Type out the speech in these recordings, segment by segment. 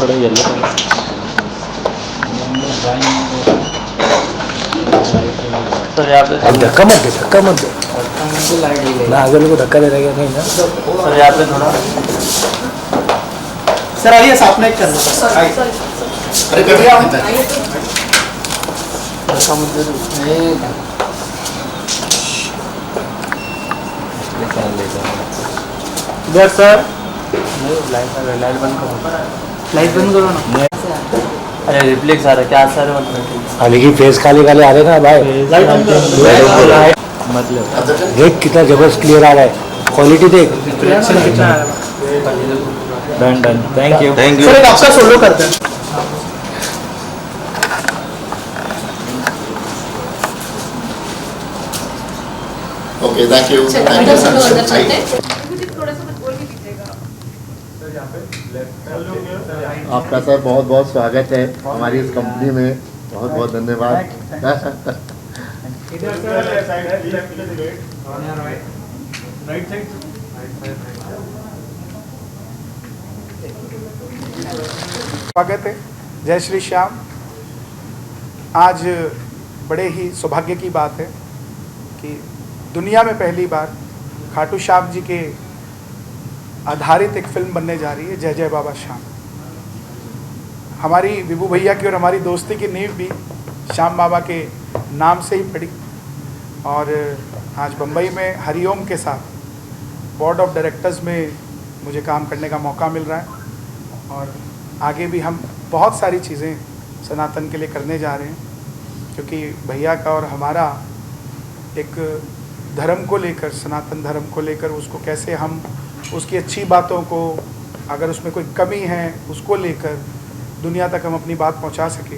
थोड़ा yellow sir यहाँ पे धक्का मत दे ना, आगे लोगों को धक्का दे रहेगा नहीं ना। सर यहाँ पे थोड़ा सर आइए साथ में कर लो। अरे कभी आप इधर सर लाइट बंद करो ना। अरे रिफ्लेक्स आ रहा है क्या सर? हालांकि की फेस खाली आ रहे ना भाई, मतलब देख कितना जबरदस्त क्लियर आ रहा है, क्वालिटी देख। Done done, thank you. Sir एक आपका सोलो करते हैं। Okay thank you sir. आपका सर बहुत बहुत स्वागत है हमारी इस कंपनी में, बहुत बहुत धन्यवाद। स्वागत है। जय श्री श्याम। आज बड़े ही सौभाग्य की बात है कि दुनिया में पहली बार खाटू श्याम जी के आधारित एक फिल्म बनने जा रही है, जय जय बाबा श्याम। हमारी विभू भैया की और हमारी दोस्ती की नींव भी श्याम बाबा के नाम से ही पड़ी, और आज बम्बई में हरिओम के साथ बोर्ड ऑफ डायरेक्टर्स में मुझे काम करने का मौका मिल रहा है, और आगे भी हम बहुत सारी चीज़ें सनातन के लिए करने जा रहे हैं, क्योंकि भैया का और हमारा एक धर्म को लेकर, सनातन धर्म को लेकर, उसको कैसे हम उसकी अच्छी बातों को, अगर उसमें कोई कमी है उसको लेकर दुनिया तक हम अपनी बात पहुंचा सके,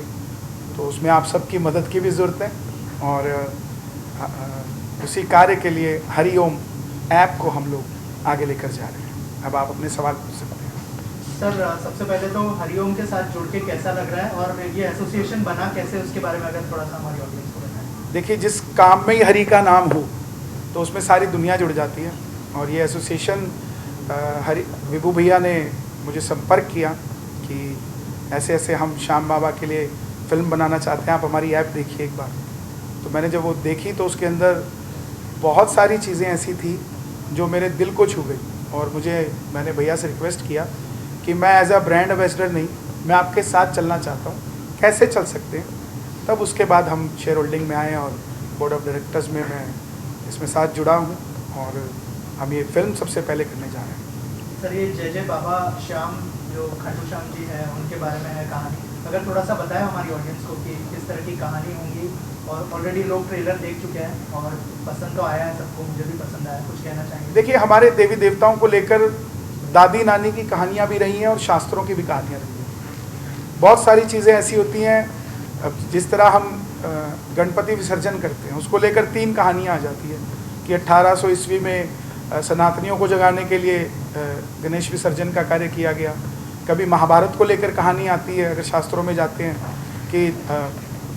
तो उसमें आप सबकी मदद की भी ज़रूरत है। और उसी कार्य के लिए हरिओम ऐप को हम लोग आगे लेकर जा रहे हैं। अब आप अपने सवाल पूछ सकते हैं। सर सबसे पहले तो हरिओम के साथ जुड़ के कैसा लग रहा है, और ये एसोसिएशन बना कैसे, उसके बारे में अगर थोड़ा सा हमारी ऑडियंस को बताएं। देखिए, जिस काम में ही हरि का नाम हो तो उसमें सारी दुनिया जुड़ जाती है, और ये एसोसिएशन हरि विभू भैया ने मुझे संपर्क किया कि ऐसे ऐसे हम श्याम बाबा के लिए फ़िल्म बनाना चाहते हैं, आप हमारी ऐप देखिए एक बार। तो मैंने जब वो देखी तो उसके अंदर बहुत सारी चीज़ें ऐसी थी जो मेरे दिल को छू गई, और मैंने भैया से रिक्वेस्ट किया कि मैं एज अ ब्रांड एम्बेसडर नहीं, मैं आपके साथ चलना चाहता हूँ, कैसे चल सकते हैं। तब उसके बाद हम शेयर होल्डिंग में आए और बोर्ड ऑफ डायरेक्टर्स में मैं इसमें साथ जुड़ा हूँ, और हम ये फिल्म सबसे पहले करने जा रहे हैं। सर ये जय जय बाबा श्याम जो खाटू श्याम जी है उनके बारे में है कहानी, अगर थोड़ा सा बताएं हमारी ऑडियंस को कि किस तरह की कहानी होंगी। और ऑलरेडी लोग ट्रेलर देख चुके हैं और पसंद तो आया है सबको, मुझे भी पसंद आया, कुछ कहना चाहेंगे? देखिए, हमारे देवी देवताओं को लेकर दादी नानी की कहानियाँ भी रही हैं और शास्त्रों की भी कहानियाँ रही हैं। बहुत सारी चीज़ें ऐसी होती हैं, अब जिस तरह हम गणपति विसर्जन करते हैं उसको लेकर 3 कहानियाँ आ जाती है कि 1800 ईस्वी में सनातनियों को जगाने के लिए गणेश विसर्जन का कार्य किया गया। कभी महाभारत को लेकर कहानी आती है, अगर शास्त्रों में जाते हैं कि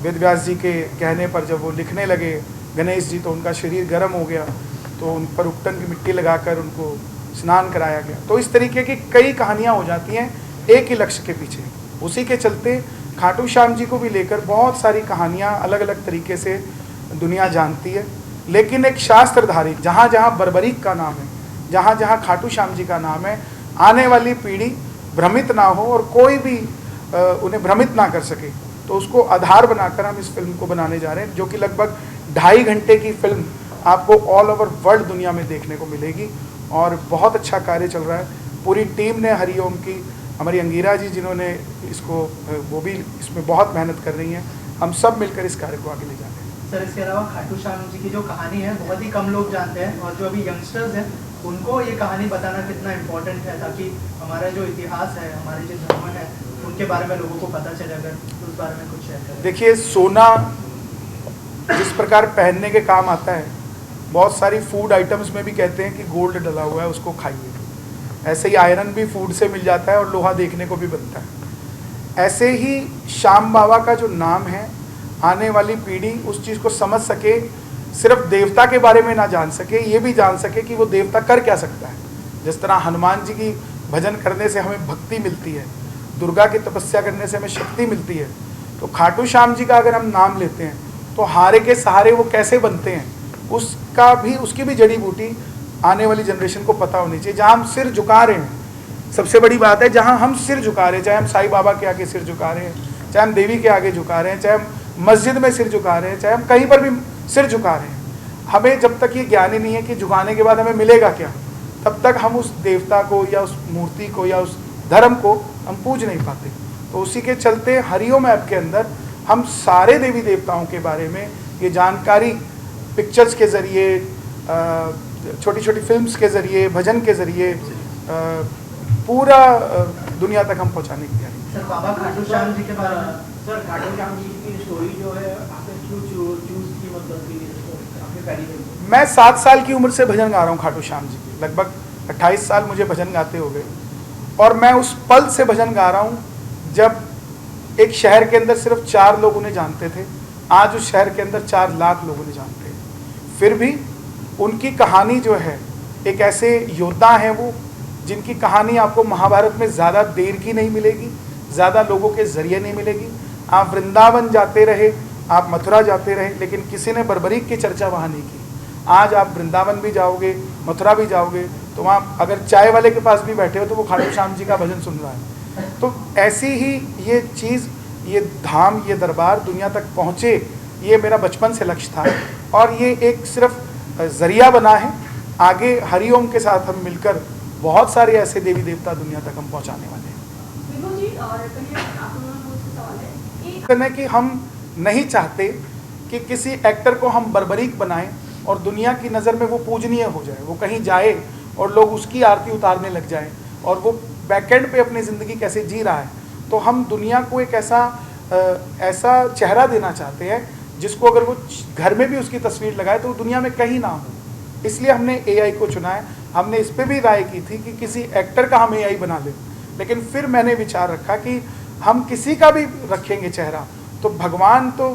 वेद व्यास जी के कहने पर जब वो लिखने लगे गणेश जी, तो उनका शरीर गर्म हो गया, तो उन पर उपटन की मिट्टी लगाकर उनको स्नान कराया गया। तो इस तरीके की कई कहानियाँ हो जाती हैं एक ही लक्ष्य के पीछे। उसी के चलते खाटू श्याम जी को भी लेकर बहुत सारी कहानियाँ अलग अलग तरीके से दुनिया जानती है, लेकिन एक शास्त्रधारी, जहाँ जहाँ बर्बरीक का नाम है, जहाँ जहाँ खाटू श्याम जी का नाम है, आने वाली पीढ़ी भ्रमित ना हो और कोई भी उन्हें भ्रमित ना कर सके, तो उसको आधार बनाकर हम इस फिल्म को बनाने जा रहे हैं, जो कि लगभग 2.5 घंटे की फिल्म आपको ऑल ओवर वर्ल्ड दुनिया में देखने को मिलेगी। और बहुत अच्छा कार्य चल रहा है, पूरी टीम ने हरिओम की, हमारी अंगीरा जी जिन्होंने इसको, वो भी इसमें बहुत मेहनत कर रही हैं। हम सब मिलकर इस कार्य को आगे ले जा रहे हैं। सर इसके अलावा खाटू श्याम जी की जो कहानी है बहुत ही कम लोग जानते हैं, और जो अभी यंगस्टर्स हैं उनको ये कहानी बताना कितना इम्पोर्टेंट है, ताकि हमारा जो इतिहास है, हमारे जो धर्म है, उनके बारे में लोगों को पता चले, अगर उस बारे में कुछ शेयर करें। देखिए, सोना जिस प्रकार पहनने के काम आता है, बहुत सारी फूड आइटम्स में भी कहते हैं कि गोल्ड डला हुआ है उसको खाइए। ऐसे ही आयरन भी फूड से मिल जाता है और लोहा देखने को भी बनता है। ऐसे ही श्याम बाबा का जो नाम है, आने वाली पीढ़ी उस चीज़ को समझ सके, सिर्फ देवता के बारे में ना जान सके, ये भी जान सके कि वो देवता कर क्या सकता है। जिस तरह हनुमान जी की भजन करने से हमें भक्ति मिलती है, दुर्गा की तपस्या करने से हमें शक्ति मिलती है, तो खाटू श्याम जी का अगर हम नाम लेते हैं तो हारे के सहारे वो कैसे बनते हैं उसकी भी जड़ी बूटी आने वाली जनरेशन को पता होनी चाहिए। जहाँ हम सिर झुका रहे हैं, सबसे बड़ी बात है, जहाँ हम सिर झुका रहे हैं, चाहे हम साईं बाबा के आगे सिर झुका रहे हैं, चाहे हम देवी के आगे झुका रहे हैं, चाहे हम मस्जिद में सिर झुका रहे हैं, चाहे हम कहीं पर भी सिर झुका रहे हैं, हमें जब तक ये ज्ञान ही नहीं है कि झुकाने के बाद हमें मिलेगा क्या, तब तक हम उस देवता को या उस मूर्ति को या उस धर्म को हम पूज नहीं पाते। तो उसी के चलते हरिओम ऐप के अंदर हम सारे देवी देवताओं के बारे में ये जानकारी पिक्चर्स के ज़रिए, छोटी छोटी फिल्म्स के ज़रिए, भजन के ज़रिए पूरा दुनिया तक हम पहुंचाने की तैयारी। सर बाबा खाटू श्याम जी के बारे में, सर खाटू श्याम जी की स्टोरी जो है आपने क्यों चूज की, मतलब कि आपने पहली मैं 7 साल की उम्र से भजन गा रहा हूँ खाटू श्याम जी की, लगभग 28 साल मुझे भजन गाते हो गए, और मैं उस पल से भजन गा रहा हूँ जब एक शहर के अंदर सिर्फ 4 लोग उन्हें जानते थे, आज उस शहर के अंदर 4 लाख लोग उन्हें जानते हैं। फिर भी उनकी कहानी जो है, एक ऐसे योद्धा हैं वो जिनकी कहानी आपको महाभारत में ज़्यादा देर की नहीं मिलेगी, ज़्यादा लोगों के ज़रिए नहीं मिलेगी। आप वृंदावन जाते रहे, आप मथुरा जाते रहे, लेकिन किसी ने बर्बरीक की चर्चा वहाँ नहीं की। आज आप वृंदावन भी जाओगे, मथुरा भी जाओगे, तो वहाँ अगर चाय वाले के पास भी बैठे हो तो वो खाटू श्याम जी का भजन सुन रहा है। तो ऐसी ही ये चीज़, ये धाम, ये दरबार दुनिया तक पहुँचे, ये मेरा बचपन से लक्ष्य था, और ये एक सिर्फ ज़रिया बना है। आगे हरिओम के साथ हम मिलकर बहुत सारे ऐसे देवी देवता दुनिया तक हम पहुँचाने वाले हैं। कि हम नहीं चाहते कि किसी एक्टर को हम बर्बरीक बनाएं और दुनिया की नज़र में वो पूजनीय हो जाए, वो कहीं जाए और लोग उसकी आरती उतारने लग जाएं, और वो बैकएंड पे अपनी ज़िंदगी कैसे जी रहा है। तो हम दुनिया को एक ऐसा चेहरा देना चाहते हैं जिसको अगर वो घर में भी उसकी तस्वीर लगाए तो वो दुनिया में कहीं ना हो। इसलिए हमने AI को चुना है। हमने इस पर भी राय की थी कि किसी एक्टर का हम AI बना लें, लेकिन फिर मैंने विचार रखा कि हम किसी का भी रखेंगे चेहरा तो भगवान तो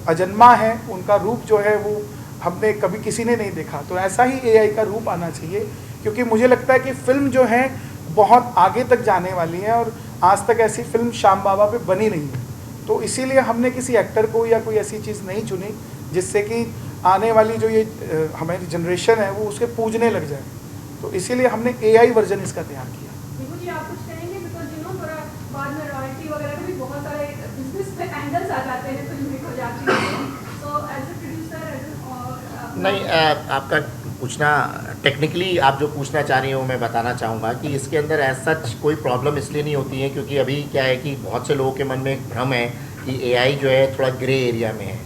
अजन्मा है, उनका रूप जो है वो हमने कभी किसी ने नहीं देखा, तो ऐसा ही AI का रूप आना चाहिए। क्योंकि मुझे लगता है कि फ़िल्म जो है बहुत आगे तक जाने वाली है, और आज तक ऐसी फिल्म श्याम बाबा पे बनी नहीं है। तो इसीलिए हमने किसी एक्टर को या कोई ऐसी चीज़ नहीं चुनी जिससे कि आने वाली जो ये हमारी जनरेशन है वो उसके पूजने लग जाए। तो इसीलिए हमने AI वर्जन इसका तैयार किया। जी आप कुछ कहेंगे, बिकॉज़ यू नो थोड़ा बाद में रॉयल्टी वगैरह में भी बहुत सारे बिजनेस पे एंगल्स आ जाते हैं फिल्म में हो जाती है, सो एज अ प्रोड्यूसर नहीं, आपका पूछना टेक्निकली आप जो पूछना चाह रही हो मैं बताना चाहूँगा कि इसके अंदर एज सच कोई प्रॉब्लम इसलिए नहीं होती है क्योंकि अभी क्या है कि बहुत से लोगों के मन में एक भ्रम है कि AI जो है थोड़ा ग्रे एरिया में है।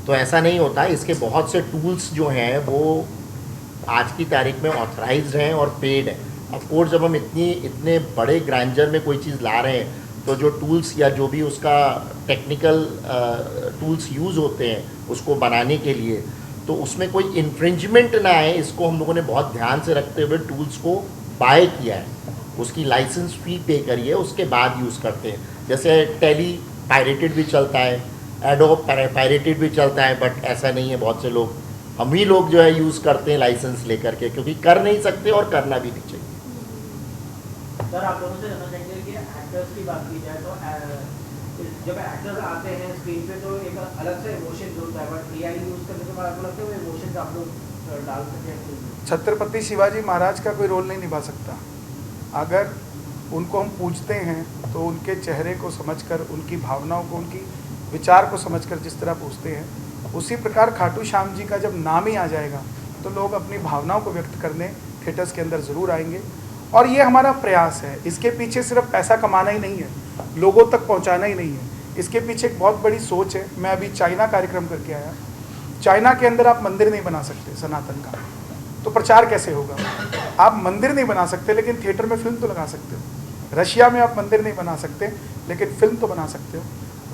तो ऐसा नहीं होता। इसके बहुत से टूल्स जो हैं वो आज की तारीख में ऑथराइज्ड हैं और पेड है। ऑफ कोर्स जब हम इतने बड़े ग्रैंडर में कोई चीज़ ला रहे हैं तो जो टूल्स या जो भी उसका टेक्निकल टूल्स यूज़ होते हैं उसको बनाने के लिए, तो उसमें कोई इन्फ्रिंजमेंट ना आए, इसको हम लोगों ने बहुत ध्यान से रखते हुए टूल्स को बाय किया है। उसकी लाइसेंस फ़ी पे करिए, उसके बाद यूज़ करते हैं। जैसे टेली पायरेटेड भी चलता है, एडोब पायरेटेड भी चलता है, बट ऐसा नहीं है। बहुत से लोग, हम ही लोग जो है यूज़ करते हैं लाइसेंस लेकर के, क्योंकि कर नहीं सकते और करना भी नहीं चाहिए। सर आप दोनों से जानना चाहेंगे कि एक्टर्स की बात की जाए तो जब एक्टर्स आते हैं स्क्रीन पे तो एक अलग से इमोशन होता है, बट AI यूज़ करने के बाद आपको लगता है वो इमोशंस आप लोग डाल सकते हैं? छत्रपति शिवाजी महाराज का कोई रोल नहीं निभा सकता। अगर उनको हम पूछते हैं तो उनके चेहरे को समझकर, उनकी भावनाओं को, उनकी विचार को समझकर जिस तरह पूछते हैं, उसी प्रकार खाटू श्याम जी का जब नाम ही आ जाएगा तो लोग अपनी भावनाओं को व्यक्त करने थिएटर्स के अंदर ज़रूर आएंगे। और ये हमारा प्रयास है। इसके पीछे सिर्फ पैसा कमाना ही नहीं है, लोगों तक पहुंचाना ही नहीं है, इसके पीछे एक बहुत बड़ी सोच है। मैं अभी चाइना कार्यक्रम करके आया। चाइना के अंदर आप मंदिर नहीं बना सकते सनातन का, तो प्रचार कैसे होगा? आप मंदिर नहीं बना सकते लेकिन थिएटर में फिल्म तो लगा सकते हो। रशिया में आप मंदिर नहीं बना सकते लेकिन फिल्म तो बना सकते हो।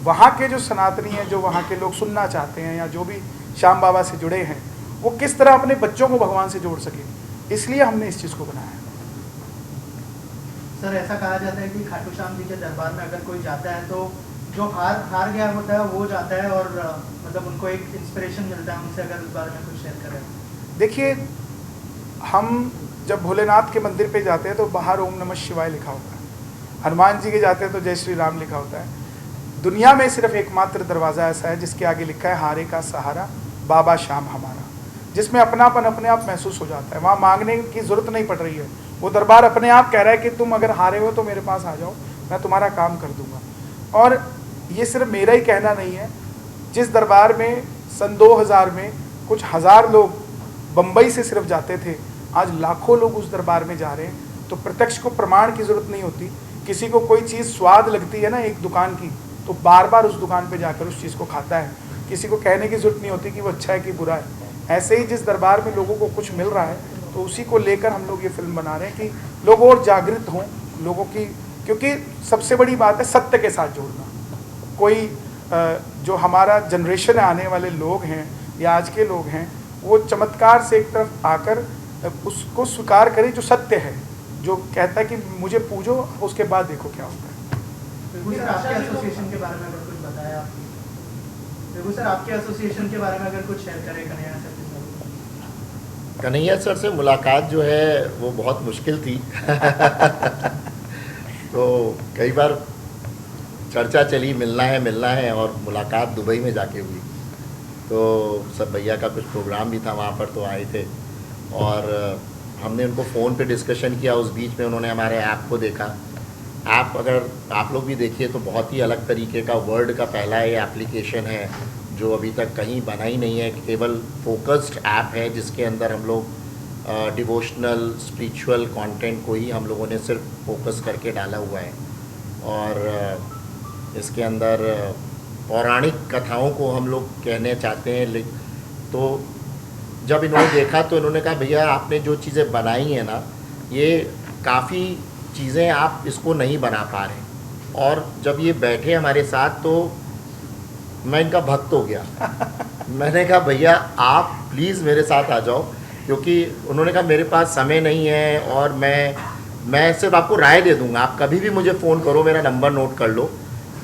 वहाँ के जो सनातनी हैं, जो वहाँ के लोग सुनना चाहते हैं या जो भी श्याम बाबा से जुड़े हैं, वो किस तरह अपने बच्चों को भगवान से जोड़ सके, इसलिए हमने इस चीज़ को बनाया है। सर ऐसा कहा जाता है कि खाटू श्याम जी के दरबार में अगर कोई जाता है तो जो हार गया होता है वो जाता है और मतलब उनको एक इंस्पिरेशन मिलता है उनसे। अगर इस बारे में कुछ शेयर करें। देखिए, हम जब भोलेनाथ के मंदिर पे जाते हैं तो बाहर ओम नमः शिवाय लिखा होता है, हनुमान जी के जाते हैं तो जय श्री राम लिखा होता है। दुनिया में सिर्फ एकमात्र दरवाज़ा ऐसा है जिसके आगे लिखा है हारे का सहारा बाबा श्याम हमारा, जिसमें अपनापन अपने आप महसूस हो जाता है। वहाँ मांगने की ज़रूरत नहीं पड़ रही है, वो दरबार अपने आप कह रहा है कि तुम अगर हारे हो तो मेरे पास आ जाओ, मैं तुम्हारा काम कर दूंगा। और ये सिर्फ मेरा ही कहना नहीं है, जिस दरबार में सन 2000 में कुछ हज़ार लोग बम्बई से सिर्फ जाते थे, आज लाखों लोग उस दरबार में जा रहे हैं। तो प्रत्यक्ष को प्रमाण की ज़रूरत नहीं होती। किसी को कोई चीज़ स्वाद लगती है ना एक दुकान की, तो बार बार उस दुकान पे जाकर उस चीज़ को खाता है। किसी को कहने की ज़रूरत नहीं होती कि वो अच्छा है कि बुरा है। ऐसे ही जिस दरबार में लोगों को कुछ मिल रहा है, तो उसी को लेकर हम लोग ये फिल्म बना रहे हैं कि लोग और जागृत हों लोगों की, क्योंकि सबसे बड़ी बात है सत्य के साथ जोड़ना। कोई जो हमारा जनरेशन है, आने वाले लोग हैं या आज के लोग हैं, वो चमत्कार से एक तरफ आकर उसको स्वीकार करें जो सत्य है, जो कहता है कि मुझे पूजो, उसके बाद देखो क्या होता है। सर, आपके एसोसिएशन के बारे में अगर कुछ बताया आप, सर आपके एसोसिएशन के बारे में अगर कुछ शेयर करें कन्हैया सर के साथ। कन्हैया सर से मुलाकात जो है वो बहुत मुश्किल थी तो कई बार चर्चा चली मिलना है, और मुलाकात दुबई में जाके हुई। तो सब भैया का कुछ प्रोग्राम भी था वहाँ पर, तो आए थे और हमने उनको फ़ोन पे डिस्कशन किया। उस बीच में उन्होंने हमारे ऐप को देखा। ऐप अगर आप लोग भी देखिए तो बहुत ही अलग तरीके का, वर्ल्ड का पहला ये एप्लीकेशन है जो अभी तक कहीं बना ही नहीं है। केवल फोकस्ड ऐप है जिसके अंदर हम लोग डिवोशनल स्पिरिचुअल कंटेंट को ही हम लोगों ने सिर्फ फोकस करके डाला हुआ है, और इसके अंदर पौराणिक कथाओं को हम लोग कहने चाहते हैं। तो जब इन्होंने देखा तो इन्होंने कहा भैया आपने जो चीज़ें बनाई हैं ना, ये काफ़ी चीज़ें आप इसको नहीं बना पा रहे। और जब ये बैठे हमारे साथ तो मैं इनका भक्त हो गया मैंने कहा भैया आप प्लीज़ मेरे साथ आ जाओ, क्योंकि उन्होंने कहा मेरे पास समय नहीं है और मैं सिर्फ आपको राय दे दूंगा, आप कभी भी मुझे फ़ोन करो, मेरा नंबर नोट कर लो।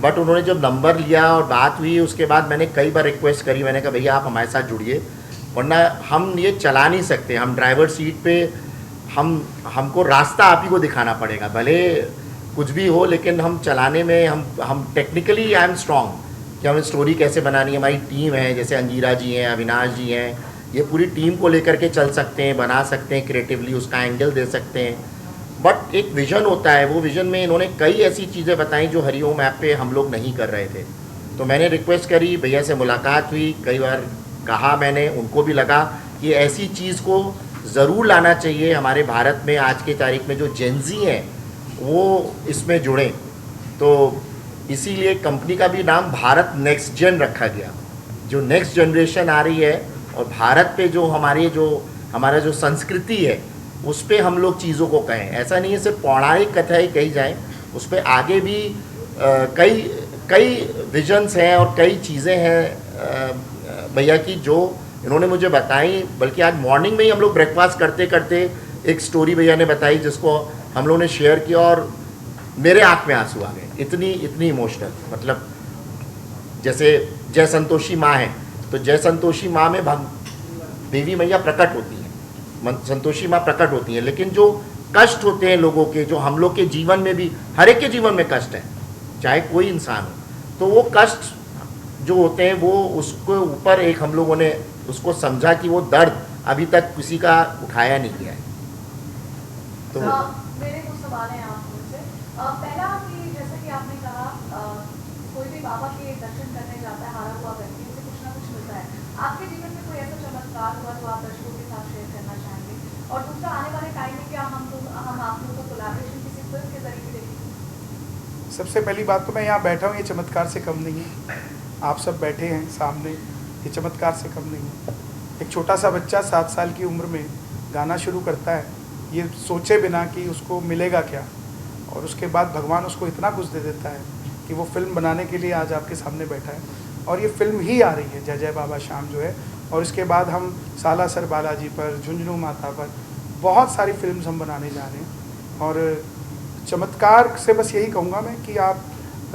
बट उन्होंने जब नंबर लिया और बात हुई, उसके बाद मैंने कई बार रिक्वेस्ट करी। मैंने कहा भैया आप हमारे साथ जुड़िए, वरना हम ये चला नहीं सकते। हम ड्राइवर सीट पे हमको रास्ता आप ही को दिखाना पड़ेगा, भले कुछ भी हो, लेकिन हम चलाने में हम टेक्निकली आई एम स्ट्रॉन्ग कि हमें स्टोरी कैसे बनानी है। हमारी टीम है, जैसे अंजीरा जी हैं, अविनाश जी हैं, ये पूरी टीम को लेकर के चल सकते हैं, बना सकते हैं, क्रिएटिवली उसका एंगल दे सकते हैं। बट एक विज़न होता है, वो विज़न में इन्होंने कई ऐसी चीज़ें बताई जो हरिओम ऐप पे हम लोग नहीं कर रहे थे। तो मैंने रिक्वेस्ट करी, भैया से मुलाकात हुई, कई बार कहा मैंने, उनको भी लगा कि ऐसी चीज़ को ज़रूर लाना चाहिए हमारे भारत में। आज के तारीख में जो जेनजी हैं वो इसमें जुड़ें, तो इसीलिए कंपनी का भी नाम भारत नेक्स्ट जेन रखा गया। जो नेक्स्ट जनरेशन आ रही है और भारत पे जो हमारा जो संस्कृति है उस पर हम लोग चीज़ों को कहें। ऐसा नहीं है सिर्फ पौराणिक कथा ही कही जाए, उस पर आगे भी कई विजन्स हैं और कई चीज़ें हैं भैया की जो इन्होंने मुझे बताई। बल्कि आज मॉर्निंग में ही हम लोग ब्रेकफास्ट करते करते एक स्टोरी भैया ने बताई जिसको हम लोगों ने शेयर किया और मेरे आँख में आंसू आ गए। इतनी इमोशनल, मतलब जैसे जय संतोषी माँ है तो जय संतोषी माँ में देवी मैया प्रकट होती हैं, संतोषी माँ प्रकट होती हैं, लेकिन जो कष्ट होते हैं लोगों के, जो हम लोग के जीवन में भी, हर एक के जीवन में कष्ट है, चाहे कोई इंसान हो, तो वो कष्ट जो होते हैं वो उसके ऊपर एक हम लोगों ने उसको समझा कि वो दर्द अभी तक किसी का उठाया नहीं गया है। तो मेरे कुछ सवाल हैं आप मुझसे। पहला कि जैसे कि आपने कहा कोई भी बाबा के दर्शन करने जाता है हारा हुआ व्यक्ति, उसे कुछ ना कुछ मिलता है। आपके जीवन में कोई ऐसा चमत्कार हुआ जो आप दर्शकों के साथ शेयर करना चाहेंगे? और दूसरा, आने वाले टाइम में क्या हम आप लोगों को कोलैबोरेशन किसी फिल्म के जरिए देखेंगे? सबसे पहली बात तो मैं यहाँ बैठा हूँ, ये चमत्कार से कम नहीं है। आप सब बैठे हैं सामने, ये चमत्कार से कम नहीं है। एक छोटा सा बच्चा 7 साल की उम्र में गाना शुरू करता है, ये सोचे बिना कि उसको मिलेगा क्या, और उसके बाद भगवान उसको इतना कुछ दे देता है कि वो फिल्म बनाने के लिए आज आपके सामने बैठा है। और ये फिल्म ही आ रही है जय जय बाबा श्याम जो है, और इसके बाद हम सालासर बालाजी पर, झुंझुनू माता पर बहुत सारी फिल्म्स हम बनाने जा रहे हैं। और चमत्कार से बस यही कहूँगा मैं कि आप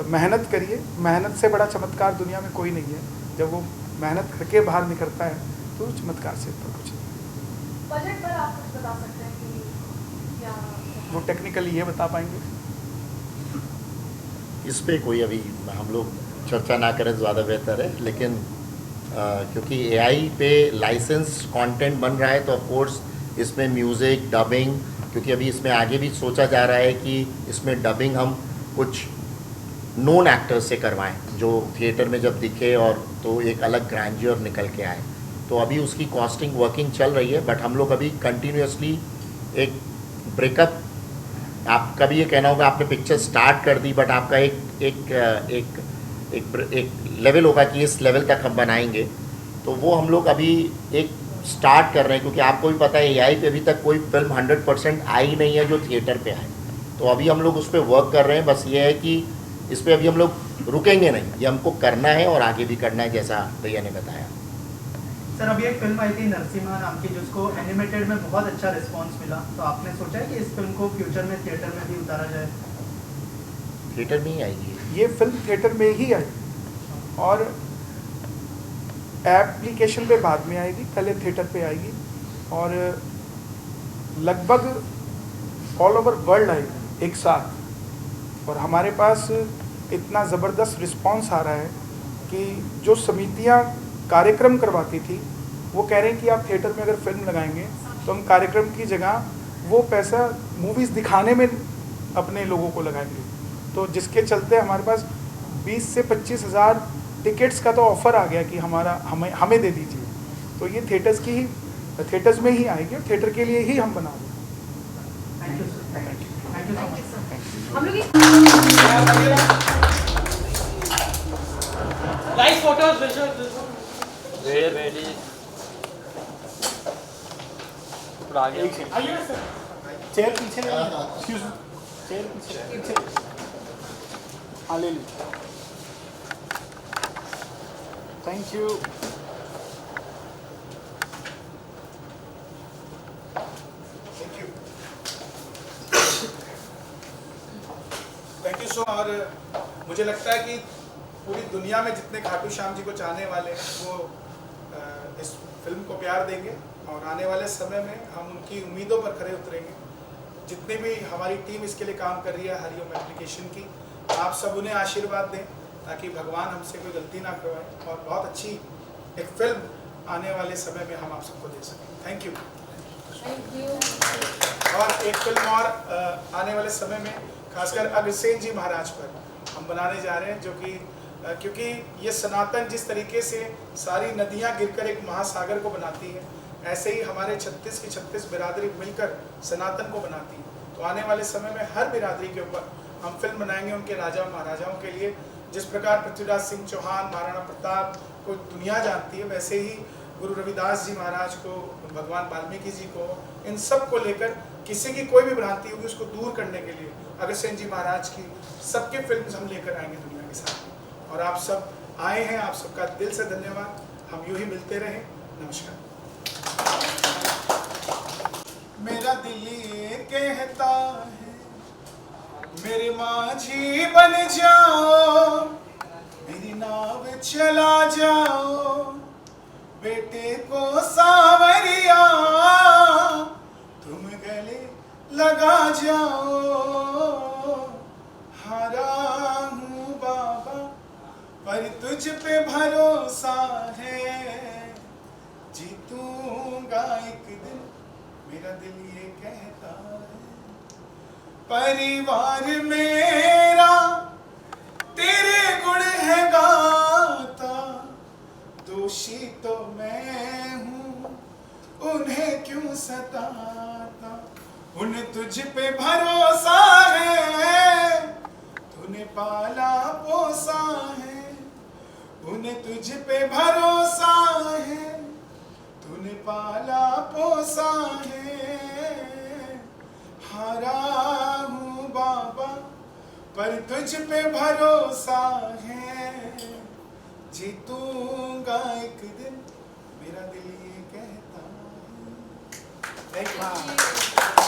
मेहनत करिए, मेहनत से बड़ा चमत्कार दुनिया में कोई नहीं है। जब वो मेहनत करके बाहर निकलता है तो चमत्कार से ऊपर कुछ नहीं। बजट पर आप कुछ बता सकते हैं कि क्या वो टेक्निकली ये बता पाएंगे? इस पे कोई अभी हम लोग चर्चा ना करें ज़्यादा बेहतर है, लेकिन क्योंकि एआई पे लाइसेंस कंटेंट बन रहा है तो ऑफ कोर्स इसमें म्यूज़िक डबिंग, क्योंकि अभी इसमें आगे भी सोचा जा रहा है कि इसमें डबिंग हम कुछ नोन एक्टर्स से करवाएं जो थिएटर में जब दिखे और तो एक अलग ग्रैंडियर निकल के आए। तो अभी उसकी कॉस्टिंग वर्किंग चल रही है, बट हम लोग अभी कंटिन्यूसली एक ब्रेकअप, आपका भी ये कहना होगा आपने पिक्चर स्टार्ट कर दी, बट आपका एक लेवल होगा कि इस लेवल तक हम बनाएंगे। तो वो हम लोग अभी एक स्टार्ट कर रहे हैं, क्योंकि आपको भी पता है एआई पे अभी तक कोई फिल्म 100% आई नहीं है जो थिएटर पे आए। तो अभी हम लोग उस पर वर्क कर रहे हैं। बस ये है कि इस पर अभी हम लोग रुकेंगे नहीं, ये हमको करना है और आगे भी करना है, जैसा भैया ने बताया। सर अभी एक फिल्म आई थी नरसिम्हा नाम की, जिसको एनिमेटेड में बहुत अच्छा रिस्पांस मिला, तो आपने सोचा है कि इस फिल्म को फ्यूचर में थिएटर में भी उतारा जाए? थिएटर में ही आएगी ये फिल्म, थिएटर में ही आई और एप्लीकेशन पे बाद में आएगी, पहले थिएटर पे आएगी और लगभग ऑल ओवर वर्ल्ड आएगी एक साथ। और हमारे पास इतना ज़बरदस्त रिस्पांस आ रहा है कि जो समितियां कार्यक्रम करवाती थी वो कह रहे हैं कि आप थिएटर में अगर फिल्म लगाएंगे तो हम कार्यक्रम की जगह वो पैसा मूवीज़ दिखाने में अपने लोगों को लगाएंगे। तो जिसके चलते हमारे पास 20 से 25 हज़ार टिकट्स का तो ऑफ़र आ गया कि हमें दे दीजिए। तो ये थिएटर्स में ही आएगी और थिएटर के लिए ही हम बना रहे हैं। Thank you sir, thank you so much. हम लोग नाइस फोटोज, वेरी आगे चेयर पीछे, चेयर पीछे, हाँ ले लीजिए। Thank you. Thank you so. और मुझे लगता है कि पूरी दुनिया में जितने खाटू श्याम जी को चाहने वाले हैं वो इस फिल्म को प्यार देंगे और आने वाले समय में हम उनकी उम्मीदों पर खरे उतरेंगे। जितनी भी हमारी टीम इसके लिए काम कर रही है हरिओम एप्लीकेशन की, आप सब उन्हें आशीर्वाद दें ताकि भगवान हमसे कोई गलती ना करवाए और बहुत अच्छी एक फिल्म आने वाले समय में हम आप सबको दे सकें। Thank you. और एक फिल्म और आने वाले समय में खासकर अग्रसेन जी महाराज पर हम बनाने जा रहे हैं, जो कि क्योंकि ये सनातन जिस तरीके से सारी नदियां गिरकर एक महासागर को बनाती है, ऐसे ही हमारे 36 की 36 बिरादरी मिलकर सनातन को बनाती है। तो आने वाले समय में हर बिरादरी के ऊपर हम फिल्म बनाएंगे उनके राजा महाराजाओं के लिए। जिस प्रकार पृथ्वीराज सिंह चौहान, महाराणा प्रताप को दुनिया जानती है, वैसे ही गुरु रविदास जी महाराज को, भगवान वाल्मीकि जी को, इन सब को लेकर किसी की कोई भी भ्रांति होगी उसको दूर करने के लिए अग्रसेन जी महाराज की सबकी फिल्म हम लेकर आएंगे दुनिया के सामने। और आप सब आए हैं, आप सबका दिल से धन्यवाद। हम यूं ही मिलते रहें। नमस्कार। मेरा दिल ये कहता है मेरे माझी बन जाओ, मेरी नाव चला जाओ, बेटे को सावरिया तुम गले लगा जाओ। हारा हूँ बाबा पर तुझ पे भरोसा है, जीतूंगा एक दिन मेरा दिल ये कहता है। परिवार मेरा तेरे गुण है गाता, दोषी तो मैं हूँ उन्हें क्यों सताता। उन्हें तुझ पे भरोसा है, तूने पाला पोसा है। उन्हें तुझ पे भरोसा है, तूने पाला पोसा है। हारा हूँ बाबा पर तुझ पे भरोसा है, जीतूंगा एक दिन मेरा दिल ये कहता है।